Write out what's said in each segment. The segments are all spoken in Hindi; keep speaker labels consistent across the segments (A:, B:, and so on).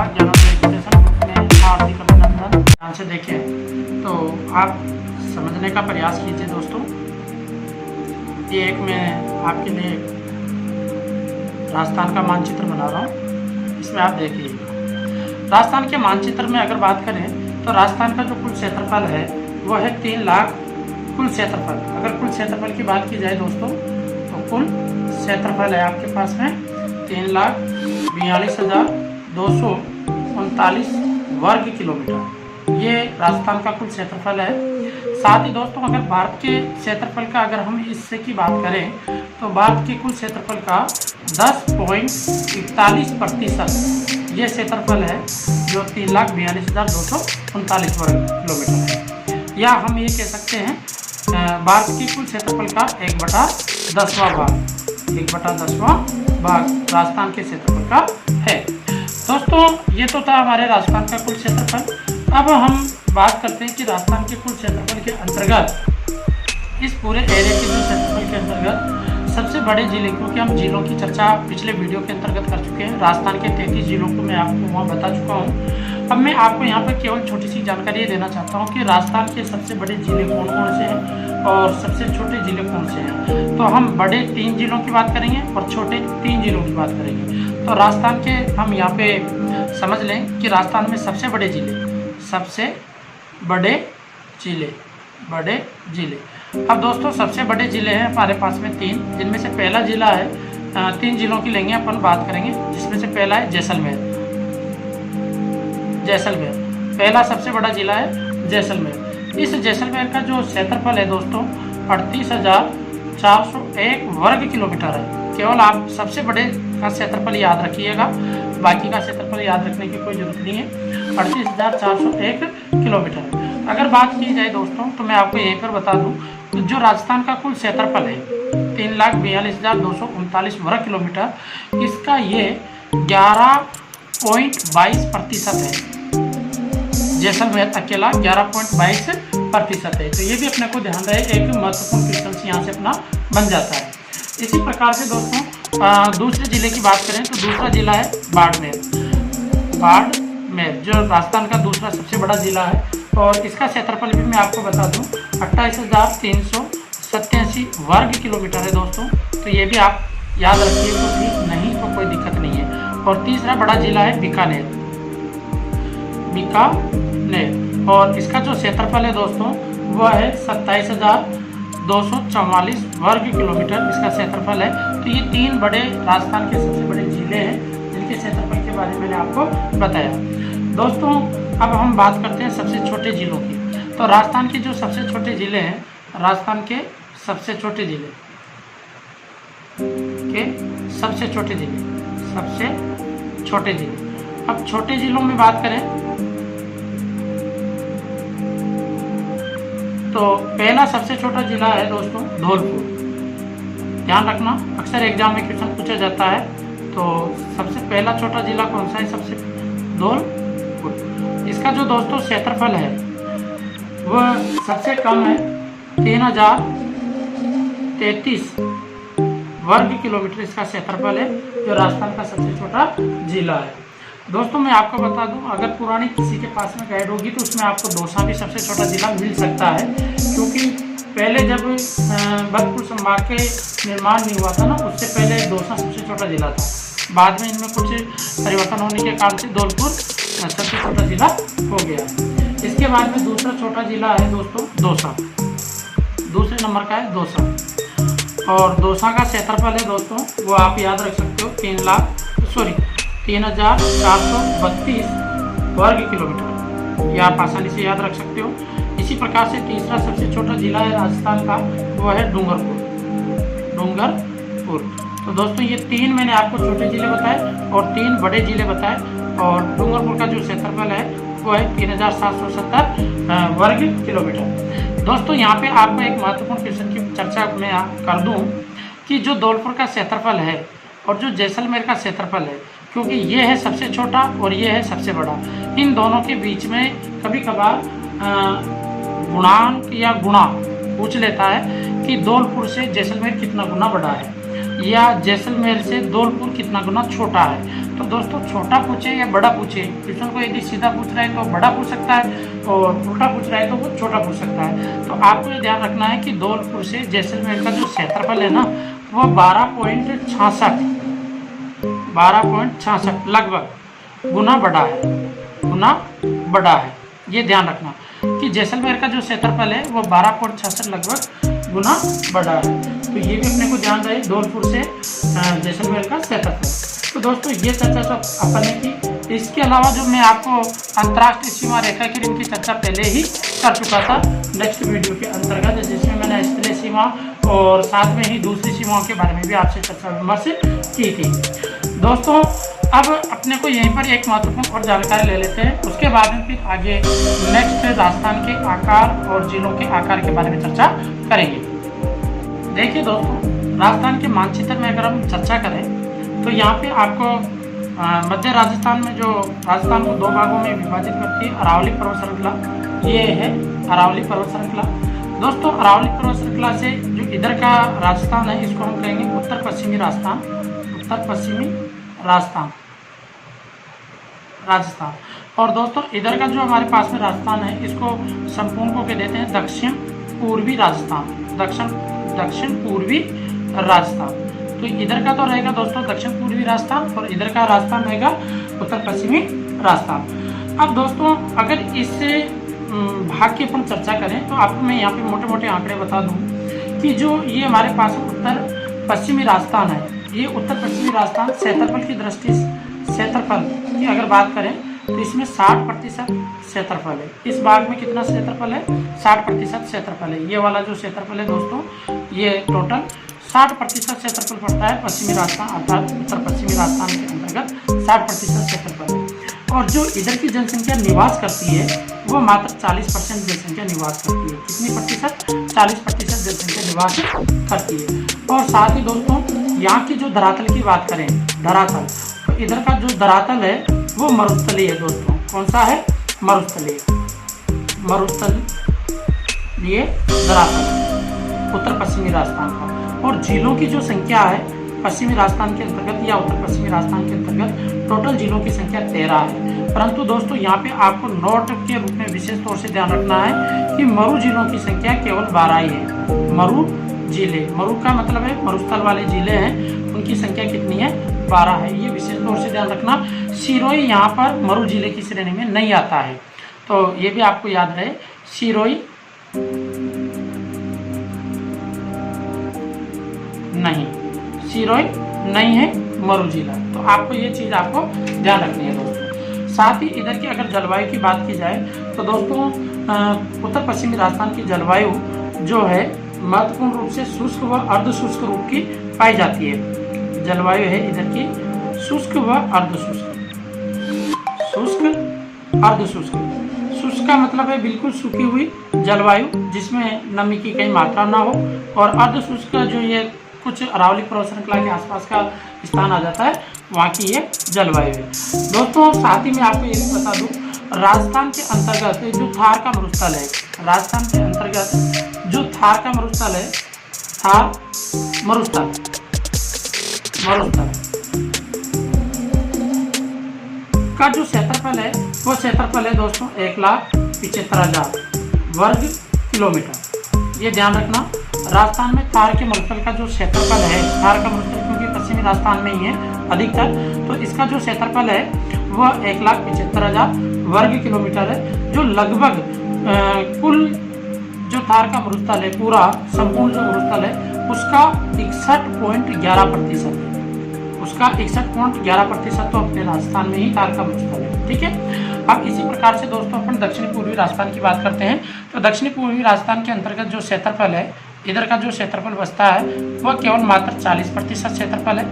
A: ज्ञानोदय एजुकेशन में हार्दिक अभिनंदन। ध्यान से देखें तो आप समझने का प्रयास कीजिए दोस्तों। ये एक मैं आपके लिए राजस्थान का मानचित्र बना रहा हूँ, इसमें आप देखिएगा। राजस्थान के मानचित्र में अगर बात करें तो राजस्थान का जो कुल क्षेत्रफल है वो है 3 लाख कुल क्षेत्रफल। अगर कुल क्षेत्रफल की बात की जाए दोस्तों तो कुल क्षेत्रफल है आपके पास में 3,42,239 वर्ग किलोमीटर। ये राजस्थान का कुल क्षेत्रफल है। साथ ही दोस्तों अगर भारत के क्षेत्रफल का अगर हम हिस्से की बात करें तो भारत के कुल क्षेत्रफल का 10.41% ये क्षेत्रफल है जो 3,42,239 वर्ग किलोमीटर है। या हम ये कह सकते हैं भारत के कुल क्षेत्रफल का 1/10वां भाग राजस्थान के क्षेत्रफल का है। दोस्तों ये तो था हमारे राजस्थान का कुल क्षेत्रफल। अब हम बात करते हैं कि राजस्थान के कुल क्षेत्रफल के अंतर्गत इस पूरे एरिया के जो क्षेत्रफल के अंतर्गत सबसे बड़े जिले, क्योंकि हम जिलों की चर्चा पिछले वीडियो के अंतर्गत कर चुके हैं। राजस्थान के 33 जिलों को मैं आपको वहाँ बता चुका हूँ। अब मैं आपको यहाँ पर केवल छोटी सी जानकारी देना चाहता हूँ कि राजस्थान के सबसे बड़े जिले कौन कौन से हैं और सबसे छोटे जिले कौन से हैं। तो हम बड़े 3 जिलों की बात करेंगे और छोटे 3 जिलों की बात करेंगे। तो राजस्थान के हम यहाँ पे समझ लें कि राजस्थान में सबसे बड़े जिले। अब दोस्तों सबसे बड़े जिले हैं हमारे पास में 3, जिनमें से पहला जिला है 3 जिलों की लेंगे अपन बात करेंगे, जिसमें से पहला है जैसलमेर। पहला सबसे बड़ा जिला है जैसलमेर। इस जैसलमेर का जो क्षेत्रफल है दोस्तों 38,401 वर्ग किलोमीटर है। केवल आप सबसे बड़े का क्षेत्रफल याद रखिएगा, बाकी का क्षेत्रफल याद रखने की कोई जरूरत नहीं है। 38,401 किलोमीटर है। अगर बात की जाए दोस्तों तो मैं आपको यहीं पर बता दूं तो जो राजस्थान का कुल क्षेत्रफल है 3,42,239 वर्ग किलोमीटर, इसका ये 11.22% है। जैसलमेर अकेला 11.22% है। तो ये भी अपने को ध्यान रहे, एक महत्वपूर्ण क्वेश्चन यहाँ से अपना बन जाता है। इसी प्रकार से दोस्तों दूसरे जिले की बात करें तो दूसरा जिला है बाड़मेर, जो राजस्थान का दूसरा सबसे बड़ा जिला है। और इसका क्षेत्रफल भी मैं आपको बता दूं 28,387 वर्ग किलोमीटर है दोस्तों। तो ये भी आप याद रखिए, तो ठीक नहीं तो कोई दिक्कत नहीं है। और तीसरा बड़ा जिला है बीकानेर, और इसका जो क्षेत्रफल है दोस्तों वह है 27,244 वर्ग किलोमीटर इसका क्षेत्रफल है। तो ये 3 बड़े राजस्थान के सबसे बड़े जिले हैं जिनके क्षेत्रफल के बारे में मैंने आपको बताया। दोस्तों अब हम बात करते हैं सबसे छोटे जिलों की। तो राजस्थान के जो सबसे छोटे जिले हैं, राजस्थान के सबसे छोटे जिले। अब छोटे जिलों में बात करें तो पहला सबसे छोटा जिला है दोस्तों धौलपुर। ध्यान रखना, अक्सर एग्जाम में क्वेश्चन पूछा जाता है। तो सबसे पहला छोटा जिला कौन सा है? सबसे धौलपुर। इसका जो दोस्तों क्षेत्रफल है वह सबसे कम है 3,033 वर्ग किलोमीटर इसका क्षेत्रफल है, जो राजस्थान का सबसे छोटा जिला है। दोस्तों मैं आपको बता दूं, अगर पुरानी किसी के पास में गाइड होगी तो उसमें आपको दौसा भी सबसे छोटा जिला मिल सकता है, क्योंकि पहले जब भरतपुर संभाग के निर्माण नहीं हुआ था ना, उससे पहले दौसा सबसे छोटा जिला था। बाद में इनमें कुछ परिवर्तन होने के कारण से धौलपुर सबसे छोटा जिला हो गया। इसके बाद में दूसरा छोटा जिला है दोस्तों दौसा। दूसरे नंबर का है दौसा, और दौसा का क्षेत्रफल है दोस्तों वो आप याद रख सकते हो 3,432 वर्ग किलोमीटर। ये आप आसानी से याद रख सकते हो। इसी प्रकार से तीसरा सबसे छोटा जिला है राजस्थान का, वो है डूंगरपुर। तो दोस्तों ये 3 मैंने आपको छोटे जिले बताए और 3 बड़े जिले बताए। और डूंगरपुर का जो क्षेत्रफल है वो है 3,770 वर्ग किलोमीटर। दोस्तों यहाँ पे आपको एक महत्वपूर्ण क्वेश्चन की चर्चा मैं कर दूं कि जो धौलपुर का क्षेत्रफल है और जो जैसलमेर का क्षेत्रफल है, क्योंकि ये है सबसे छोटा और ये है सबसे बड़ा, इन दोनों के बीच में कभी कभार गुणांक या गुणा पूछ लेता है कि धौलपुर से जैसलमेर कितना गुना बड़ा है या जैसलमेर से धौलपुर कितना गुना छोटा है। तो दोस्तों छोटा पूछे या बड़ा पूछे, क्वेश्चन को यदि सीधा पूछ रहा है तो बड़ा पूछ सकता है और उल्टा पूछ रहा है तो वो छोटा पूछ सकता है। तो आपको ये ध्यान रखना है कि धौलपुर से जैसलमेर का जो क्षेत्रफल है ना वो 12.66 लगभग गुना बड़ा है। ये ध्यान रखना कि जैसलमेर का जो क्षेत्रफल है वो 12.66 लगभग गुना बड़ा है। तो ये भी अपने को ध्यान रहे धौलपुर से जैसलमेर का क्षेत्रफल। तो दोस्तों ये चर्चा सब अपन ने की। इसके अलावा जो मैं आपको अंतर्राष्ट्रीय सीमा रेखा की इनकी चर्चा पहले ही कर चुका था नेक्स्ट वीडियो के अंतर्गत, जिसमें मैंने स्थलीय सीमा और साथ में ही दूसरी सीमाओं के बारे में भी आपसे चर्चा विमर्श की थी। दोस्तों अब अपने को यहीं पर एक महत्वपूर्ण और जानकारी ले लेते हैं, उसके बाद में फिर आगे नेक्स्ट राजस्थान के आकार और जिलों के आकार के बारे में चर्चा करेंगे। देखिए दोस्तों, राजस्थान के मानचित्र में अगर हम चर्चा करें तो यहाँ पे आपको मध्य राजस्थान में जो राजस्थान को दो भागों में विभाजित करती है अरावली पर्वत श्रृंखला, ये है अरावली पर्वत श्रृंखला। दोस्तों अरावली पर्वत श्रृंखला से जो इधर का राजस्थान है इसको हम कहेंगे उत्तर पश्चिमी राजस्थान। और दोस्तों इधर का जो हमारे पास में राजस्थान है इसको संपूर्ण को कह देते हैं दक्षिण पूर्वी राजस्थान। तो इधर का तो रहेगा दोस्तों दक्षिण पूर्वी राजस्थान और इधर का राजस्थान रहेगा उत्तर पश्चिमी राजस्थान। अब दोस्तों अगर इससे भाग की अपन चर्चा करें तो आपको मैं यहाँ पे मोटे मोटे आंकड़े बता दूं कि जो ये हमारे पास उत्तर पश्चिमी राजस्थान है, ये उत्तर पश्चिमी राजस्थान क्षेत्रफल की दृष्टि क्षेत्रफल की अगर बात करें तो इसमें 60% क्षेत्रफल है। इस भाग में कितना क्षेत्रफल है? 60% क्षेत्रफल है। ये वाला जो क्षेत्रफल है दोस्तों ये टोटल 60% क्षेत्रफल पड़ता है पश्चिमी राजस्थान अर्थात उत्तर पश्चिमी राजस्थान के अंतर्गत 60% क्षेत्रफल है। और जो इधर की जनसंख्या निवास करती है वो मात्र 40% जनसंख्या निवास करती है। कितनी प्रतिशत? 40% जनसंख्या निवास करती है। और साथ ही दोस्तों यहाँ की जो धरातल की बात करें, धरातल, तो इधर का जो धरातल है वो मरुस्थलीय है दोस्तों। कौन सा है? मरुस्थलीय धरातल उत्तर पश्चिमी राजस्थान का। और जिलों की जो संख्या है पश्चिमी राजस्थान के अंतर्गत या उत्तर पश्चिमी राजस्थान के अंतर्गत टोटल जिलों की संख्या 13 है। परंतु दोस्तों यहाँ पे आपको नोट के रूप में विशेष तौर से ध्यान रखना है कि मरु जिलों की संख्या केवल 12 ही है। मरु जिले, मरु का मतलब है मरुस्थल वाले जिले हैं, उनकी संख्या कितनी है? 12 है। ये विशेष तौर से ध्यान रखना। सिरोही यहाँ पर मरु जिले की श्रेणी में नहीं आता है, तो ये भी आपको याद रहे। सिरोही नहीं है मरु जिला, तो आपको ये चीज़ आपको ध्यान रखनी है दोस्तों। साथ ही इधर की अगर जलवायु की बात की जाए तो दोस्तों उत्तर पश्चिमी राजस्थान की जलवायु जो है महत्वपूर्ण रूप से शुष्क व अर्ध शुष्क रूप की पाई जाती है। जलवायु है इधर की शुष्क व अर्धशुष्क। शुष्क का मतलब है बिल्कुल सूखी हुई जलवायु जिसमें नमी की कई मात्रा ना हो, और अर्धशुष्क जो ये कुछ अरावली पर्वत श्रृंखला के आसपास का स्थान आ जाता है, वहाँ की ये जलवायु है दोस्तों। साथ ही मैं आपको ये भी बता दूं, राजस्थान के अंतर्गत जो थार का मरुस्थल है, राजस्थान के अंतर्गत जो थार का मरुस्थल है, थार मरुस्थल का जो क्षेत्रफल है वो क्षेत्रफल है दोस्तों 1,75,000 वर्ग किलोमीटर। ये ध्यान रखना। राजस्थान में थार के मरुस्थल का जो क्षेत्रफल है, थार का मरुस्थल क्योंकि पश्चिमी राजस्थान में ही है अधिकतर, तो इसका जो क्षेत्रफल है वह 1,75,000 वर्ग किलोमीटर है, जो लगभग कुल जो थार का मरुस्थल है, पूरा संपूर्ण जो मरुस्थल है उसका 61.11% है। उसका 61.11% तो अपने राजस्थान में ही थार का मरुस्थल है। ठीक है। अब इसी प्रकार से दोस्तों अपन दक्षिणी पूर्वी राजस्थान की बात करते हैं, तो दक्षिणी पूर्वी राजस्थान के अंतर्गत जो क्षेत्रफल है, इधर का जो क्षेत्रफल बचता है वह केवल मात्र 40% क्षेत्रफल है।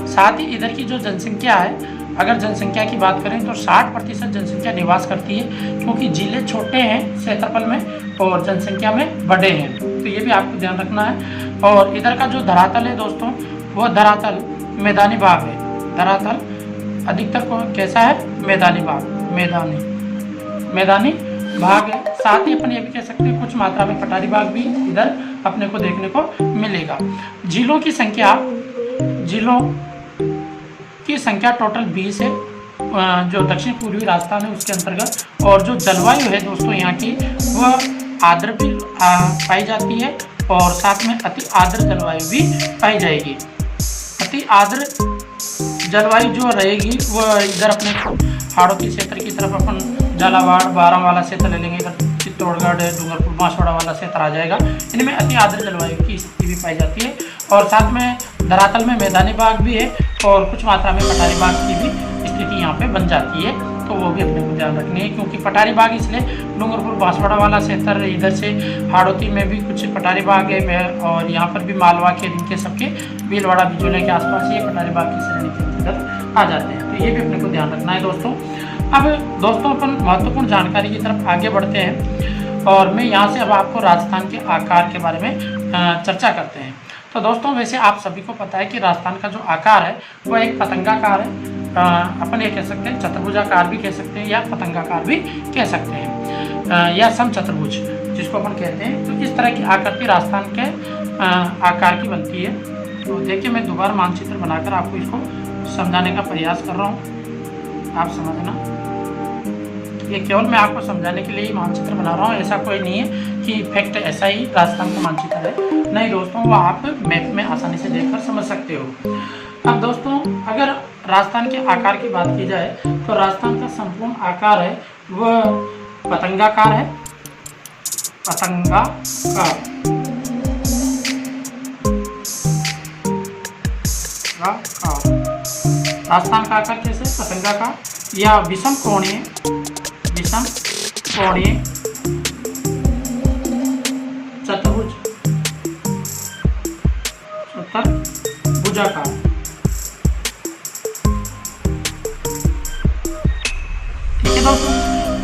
A: साथ ही इधर की जो जनसंख्या है, अगर जनसंख्या की बात करें तो 60% जनसंख्या निवास करती है, क्योंकि जिले छोटे हैं क्षेत्रफल में और जनसंख्या में बड़े हैं, तो ये भी आपको ध्यान रखना है। और इधर का जो धरातल है दोस्तों वह धरातल मैदानी भाग है। धरातल अधिकतर को कैसा है? मैदानी भाग है। साथ ही अपन ये भी कह सकते हैं कुछ मात्रा में पठारी भाग भी इधर अपने को देखने को मिलेगा। जिलों की संख्या की संख्या टोटल 20 है, जो दक्षिण पूर्वी राजस्थान है उसके अंतर्गत। और जो जलवायु है दोस्तों यहाँ की वह आर्द्र भी पाई जाती है और साथ में अति आर्द्र जलवायु भी पाई जाएगी। अति आर्द्र जलवायु जो रहेगी वह इधर अपने हाड़ौती क्षेत्र की तरफ अपन झालावाड़ बारांवाला क्षेत्र ले लेंगे, इधर चित्तौड़गढ़ डूंगरपुर बांसवाड़ा वाला क्षेत्र आ जाएगा। इनमें अति आर्द्र जलवायु की स्थिति भी पाई जाती है और साथ में धरातल में मैदानी भाग भी है और कुछ मात्रा में पठारी भाग की भी स्थिति यहाँ पे बन जाती है, तो वो भी अपने को ध्यान रखनी है। क्योंकि पठारी भाग इसलिए डूंगरपुर बांसवाड़ा वाला क्षेत्र, इधर से हाड़ौती में भी कुछ पठारी भाग है और यहाँ पर भी मालवा के इनके सबके भीलवाड़ा बिजोले के आसपास ये पठारी भाग की श्रेणी के अंतर्गत आ जाते हैं, तो ये भी अपने को ध्यान रखना है दोस्तों। अब दोस्तों अपन महत्वपूर्ण जानकारी की तरफ आगे बढ़ते हैं और मैं यहाँ से अब आपको राजस्थान के आकार के बारे में चर्चा करते हैं। तो दोस्तों वैसे आप सभी को पता है कि राजस्थान का जो आकार है वह एक पतंगाकार है। अपन ये कह सकते हैं चतुर्भुजाकार भी कह सकते हैं या पतंगाकार भी कह सकते हैं या समचतुर्भुज जिसको अपन कहते हैं। तो इस तरह की आकृति राजस्थान के आकार की बनती है। तो देखिए मैं दोबारा मानचित्र बनाकर आपको इसको समझाने का प्रयास कर रहा हूँ, आप समझना। ये केवल मैं आपको समझाने के लिए ही मानचित्र बना रहा हूँ, ऐसा कोई नहीं है कि फैक्ट ऐसा ही राजस्थान का मानचित्र है, नहीं दोस्तों, वो आप मैप में आसानी से देखकर समझ सकते हो। अब दोस्तों अगर राजस्थान के आकार की बात की जाए तो राजस्थान का संपूर्ण आकार है वह पतंगाकार है, पतंगाकार। राजस्थान का आकार कैसे? पतंगाकार या विषम कोणीय चतुर्भुज चतुर्भुजाकार। ठीक है दोस्तों,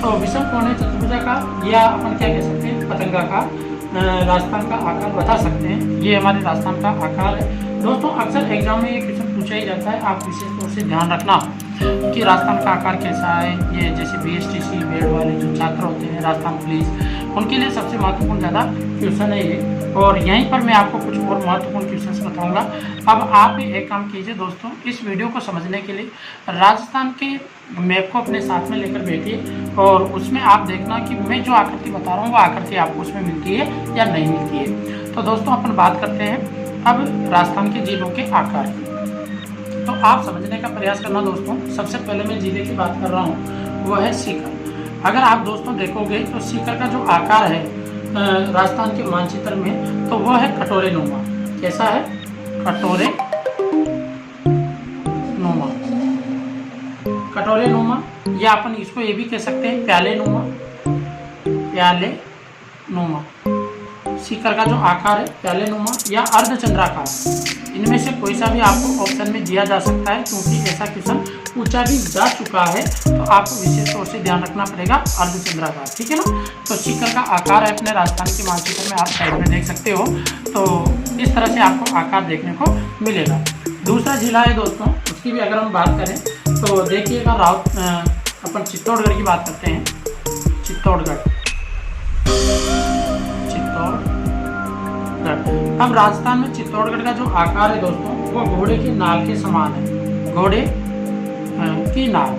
A: तो विषम कोणीय चतुर्भुजाकार या अपन क्या कह सकते हैं पतंगाकार राजस्थान का आकार बता सकते हैं। ये हमारे राजस्थान का आकार है दोस्तों। अक्सर एग्जाम में ये क्वेश्चन पूछा ही जाता है, आप विशेष तौर से ध्यान रखना कि राजस्थान का आकार कैसा है। ये जैसे BSTC बेड वाले जो छात्र होते हैं, राजस्थान पुलिस, उनके लिए सबसे महत्वपूर्ण ज़्यादा क्वेश्चन है ये। और यहीं पर मैं आपको कुछ और महत्वपूर्ण क्वेश्चन बताऊंगा। अब आप एक काम कीजिए दोस्तों, इस वीडियो को समझने के लिए राजस्थान के मैप को अपने साथ में लेकर बैठिए और उसमें आप देखना कि मैं जो आकृति बता रहा हूँ वो आकृति आपको उसमें मिलती है या नहीं मिलती है। तो दोस्तों अपन बात करते हैं अब राजस्थान के जिलों के आकार की। तो आप समझने का प्रयास करना दोस्तों। सबसे पहले मैं जिले की बात कर रहा हूँ, वो है सीकर। अगर आप दोस्तों देखोगे तो सीकर का जो आकार है राजस्थान के मानचित्र में, तो वह है कटोरे नुमा। कैसा है? कटोरे नुमा। कटोरे नुमा या अपन इसको ये भी कह सकते हैं प्याले नुमा, प्याले नुमा। सीकर का जो आकार है प्याले नुमा या अर्धचंद्राकार, इनमें से कोई सा भी आपको ऑप्शन में दिया जा सकता है, क्योंकि ऐसा क्वेश्चन पूछा भी जा चुका है। तो आपको विशेष तौर से ध्यान रखना पड़ेगा अर्धचंद्राकार, ठीक है ना। तो सीकर का आकार है अपने राजस्थान के मानचित्र में, आप साइड में देख सकते हो। तो इस तरह से आपको आकार देखने को मिलेगा। दूसरा जिला है दोस्तों, उसकी भी अगर हम बात करें तो देखिएगा अपन चित्तौड़गढ़ की बात करते हैं। चित्तौड़गढ़। अब राजस्थान में चित्तौड़गढ़ का जो आकार है दोस्तों वो घोड़े की नाल के समान है। घोड़े की नाल,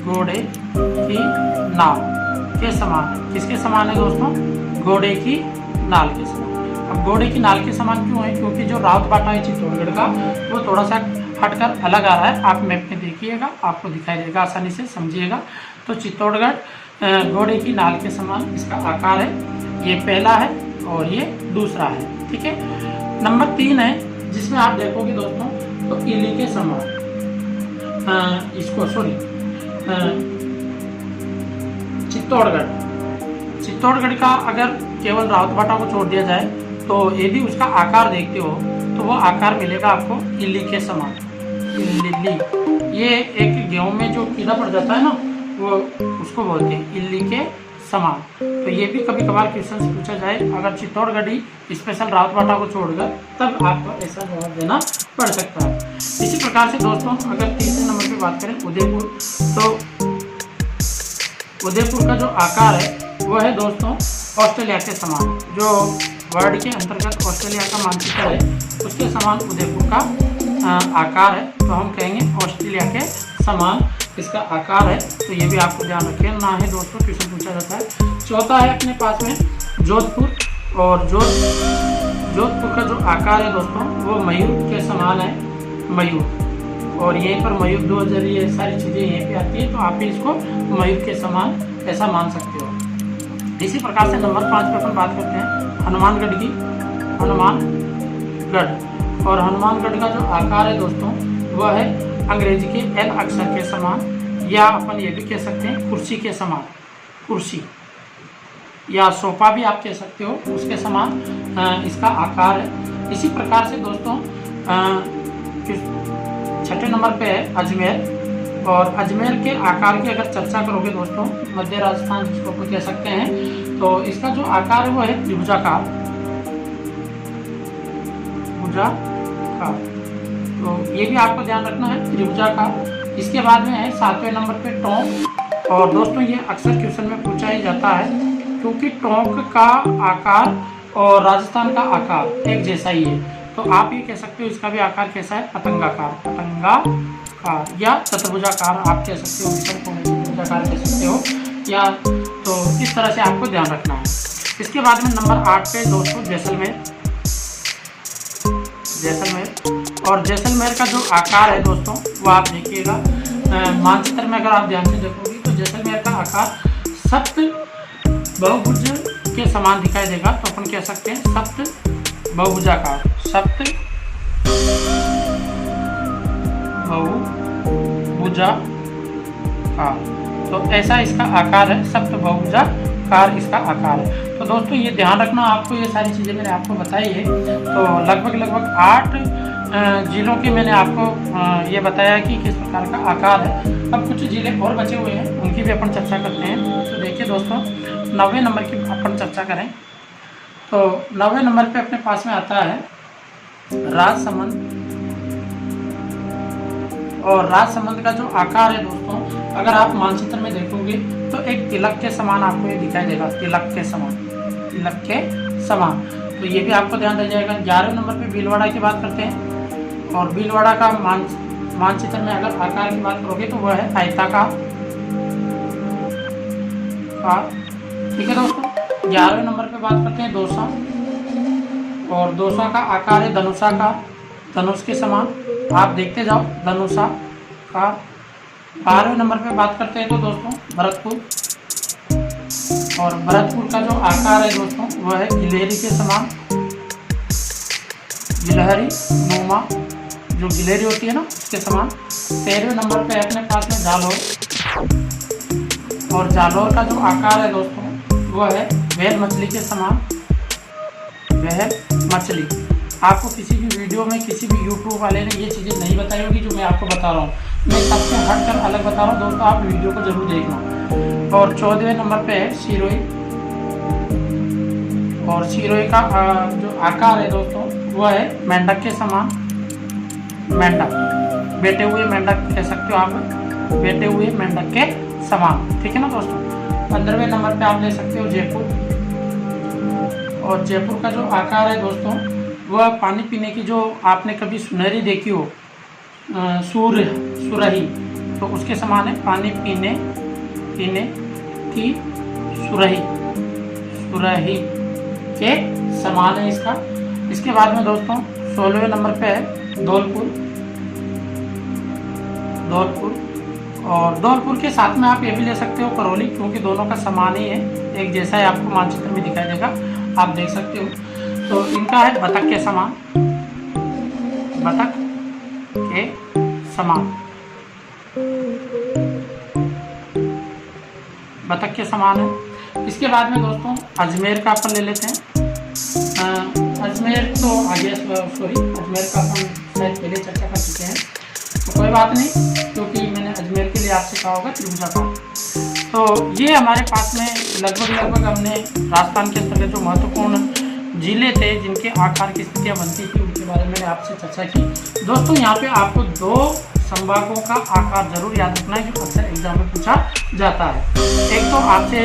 A: घोड़े की नाल के समान है। किसके समान है दोस्तों? घोड़े की नाल के समान। अब घोड़े की नाल के समान क्यों है? क्योंकि जो राउत बाटा है चित्तौड़गढ़ का वो थोड़ा सा हटकर अलग आ रहा है। आप मैप में देखिएगा, आपको दिखाई देगा, आसानी से समझिएगा। तो चित्तौड़गढ़ घोड़े की नाल के समान इसका आकार है। ये पहला है और ये दूसरा है, ठीक है। नंबर 3 है जिसमें आप देखोगे दोस्तों तो इली के समान, इसको सॉरी चित्तौड़गढ़ का अगर केवल रावतबाटा को छोड़ दिया जाए तो यदि उसका आकार देखते हो तो वो आकार मिलेगा आपको इली के समान। इल्ली, ये एक गेहूं में जो कीड़ा पड़ जाता है ना, वो उसको बोलते हैं इल्ली के समान। तो ये भी कभी कभार क्वेश्चन से पूछा जाए, अगर चित्तौड़गढ़ी स्पेशल रावतबाटा को छोड़कर, तब आपको ऐसा जवाब देना पड़ सकता है। इसी प्रकार से दोस्तों अगर तीसरे नंबर पे बात करें उदयपुर, तो उदयपुर का जो आकार है वो है दोस्तों ऑस्ट्रेलिया के समान। जो वर्ल्ड के अंतर्गत ऑस्ट्रेलिया का मानचित्र है उसके समान उदयपुर का आकार है तो हम कहेंगे ऑस्ट्रेलिया के समान इसका आकार है। तो ये भी आपको ध्यान रखना है दोस्तों, क्वेश्चन पूछा जाता है। चौथा है अपने पास में जोधपुर, और जोधपुर का जो आकार है दोस्तों वो मयूर के समान है, मयूर। और यहीं पर मयूर 2000 ये सारी चीज़ें यहीं पे आती है, तो आप भी इसको मयूर के समान ऐसा मान सकते हो। इसी प्रकार से नंबर 5 पे अपन बात करते हैं हनुमानगढ़ की। हनुमानगढ़, और हनुमानगढ़ का जो आकार है दोस्तों वह है अंग्रेजी के एल अक्षर के समान, या अपन ये भी कह सकते हैं कुर्सी के समान, कुर्सी या सोफा भी आप कह सकते हो, उसके समान इसका आकार है। इसी प्रकार से दोस्तों छठे नंबर पे है अजमेर, और अजमेर के आकार की अगर चर्चा करोगे दोस्तों, मध्य राजस्थान जिसको अपन कह सकते हैं, तो इसका जो आकार है वो है त्रिभुजाकार, त्रिभुजाकार। तो ये भी आपको ध्यान रखना है, त्रिभुजाकार। इसके बाद में है 7वें नंबर पे टोंक, और दोस्तों ये अक्सर क्वेश्चन में पूछा ही जाता है, क्योंकि टोंक का आकार और राजस्थान का आकार एक जैसा ही है, तो आप ये कह सकते हो इसका भी आकार कैसा है, पतंगाकार, पतंगाकार या चतुर्भुजाकार आप कह सकते हो, चतुर्भुजाकार कह सकते हो, या तो इस तरह से आपको ध्यान रखना है। इसके बाद में नंबर 8 पे दोस्तों जैसलमेर, जैसलमेर। और जैसलमेर का जो आकार है दोस्तों वो आप देखिएगा मानचित्र में, अगर आप ध्यान से देखोगे तो जैसलमेर का आकार सप्त बहुभुज के समान दिखाई देगा, तो अपन कह सकते हैं सप्त बहुभुजाकार, सप्त बहुभुजाकार। तो ऐसा इसका आकार है, सप्त बहुभुजाकार इसका आकार है। तो दोस्तों ये ध्यान रखना आपको, ये सारी चीज़ें मैंने आपको बताई है। तो लगभग 8 जिलों के मैंने आपको ये बताया कि किस प्रकार का आकार है। अब कुछ जिले और बचे हुए हैं, उनकी भी अपन चर्चा करते हैं। तो देखिए दोस्तों 9वें नंबर की अपन चर्चा करें, तो 9वें नंबर पे अपने पास में आता है राजसमंद। और राजसमंद का जो आकार है दोस्तों, अगर आप मानचित्र में देखोगे तो एक तिलक के समान आपको ये दिखाई देगा, तिलक के समान, तिलक के समान। तो ये भी आपको ध्यान रह जाएगा। 11वें नंबर पे भीलवाड़ा की बात करते हैं, और भीलवाड़ा का मानचित्र में अगर आकार की बात करोगे तो वह है आयताकार, ठीक है दोस्तों। 11वें नंबर पे बात करते हैं दौसा, और दौसा का आकार है धनुषाकार, धनुष के समान, आप देखते जाओ धनुषाकार। 12वें नंबर पे बात करते हैं तो दोस्तों भरतपुर, और भरतपुर का जो आकार है दोस्तों वह है गिलहरी के समान, गिलहरी नुमा, जो गिलहरी होती है ना उसके समान। 13वें नंबर पे अपने पास में जालौर, और जालौर का जो आकार है दोस्तों वह है व्हेल मछली के समान, व्हेल मछली। आपको किसी भी वीडियो में किसी भी यूट्यूब वाले ने ये चीज़ें नहीं बताई होगी जो मैं आपको बता रहा हूँ, मैं सबसे हटकर अलग बता रहा हूँ दोस्तों, आप वीडियो को जरूर देखना। और 14वें नंबर पे है सिरोही, और सिरोही का जो आकार है दोस्तों वह है मेंढक के समान, मेंढक, बैठे हुए मेंढक कह सकते हो आप, बैठे हुए मेंढक के समान, ठीक है ना दोस्तों। 15वें नंबर पे आप ले सकते हो जयपुर, और जयपुर का जो आकार है दोस्तों वह पानी पीने की, जो आपने कभी सुनहरी देखी हो, सुरही, तो उसके समान है, पानी पीने की सुरही, सुरही के समान है इसका। इसके बाद में दोस्तों 16वें नंबर पे है धौलपुर, धौलपुर, और धौलपुर के साथ में आप ये भी ले सकते हो करौली, क्योंकि दोनों का समान ही है, एक जैसा ही आपको मानचित्र में दिखाई देगा, आप देख सकते हो। तो इनका है बतख के समान, बतख के समान, बतख के समान है। इसके बाद में दोस्तों अजमेर का अपन ले लेते हैं। अजमेर तो आगे सॉरी अजमेर का अपन शायद पहले चर्चा कर चुके हैं, तो कोई बात नहीं, क्योंकि मैंने अजमेर के लिए आपसे कहा होगा त्रिभुजाकार। तो ये हमारे पास में लगभग हमने राजस्थान के अंतर्गत जो महत्वपूर्ण जिले थे जिनके आकार की स्थितियाँ बनती थी उनके बारे में मैंने आपसे चर्चा की। दोस्तों यहाँ पे आपको 2 संभागों का आकार जरूर याद रखना है जो अक्सर एग्जाम में पूछा जाता है। एक तो आपसे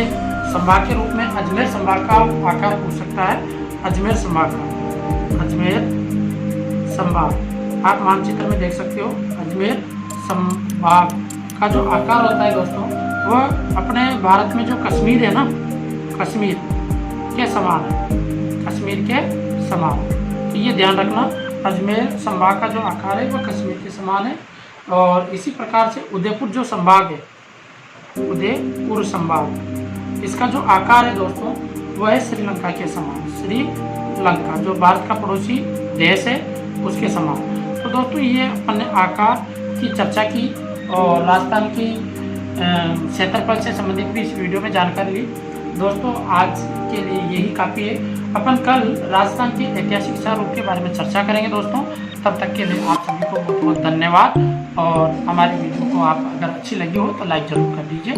A: संभाग के रूप में अजमेर संभाग का आकार पूछ सकता है, अजमेर संभाग का, अजमेर संभाग, आप मानचित्र में देख सकते हो अजमेर संभाग का जो आकार होता है दोस्तों, वह अपने भारत में जो कश्मीर है ना, कश्मीर के समान है, कश्मीर के समान। तो ये ध्यान रखना, अजमेर संभाग का जो आकार है वह कश्मीर के समान है। और इसी प्रकार से उदयपुर जो संभाग है, उदयपुर संभाग, इसका जो आकार है दोस्तों वह है श्रीलंका के समान, श्रीलंका जो भारत का पड़ोसी देश है उसके समान। तो दोस्तों ये अपन ने आकार की चर्चा की और राजस्थान की क्षेत्रफल से संबंधित भी इस वीडियो में जानकारी ली। दोस्तों आज के लिए यही काफ़ी है। अपन कल राजस्थान के ऐतिहासिक स्वरूप के बारे में चर्चा करेंगे दोस्तों। तब तक के लिए आप सभी को बहुत बहुत धन्यवाद। और हमारी वीडियो को आप अगर अच्छी लगी हो तो लाइक ज़रूर कर दीजिए।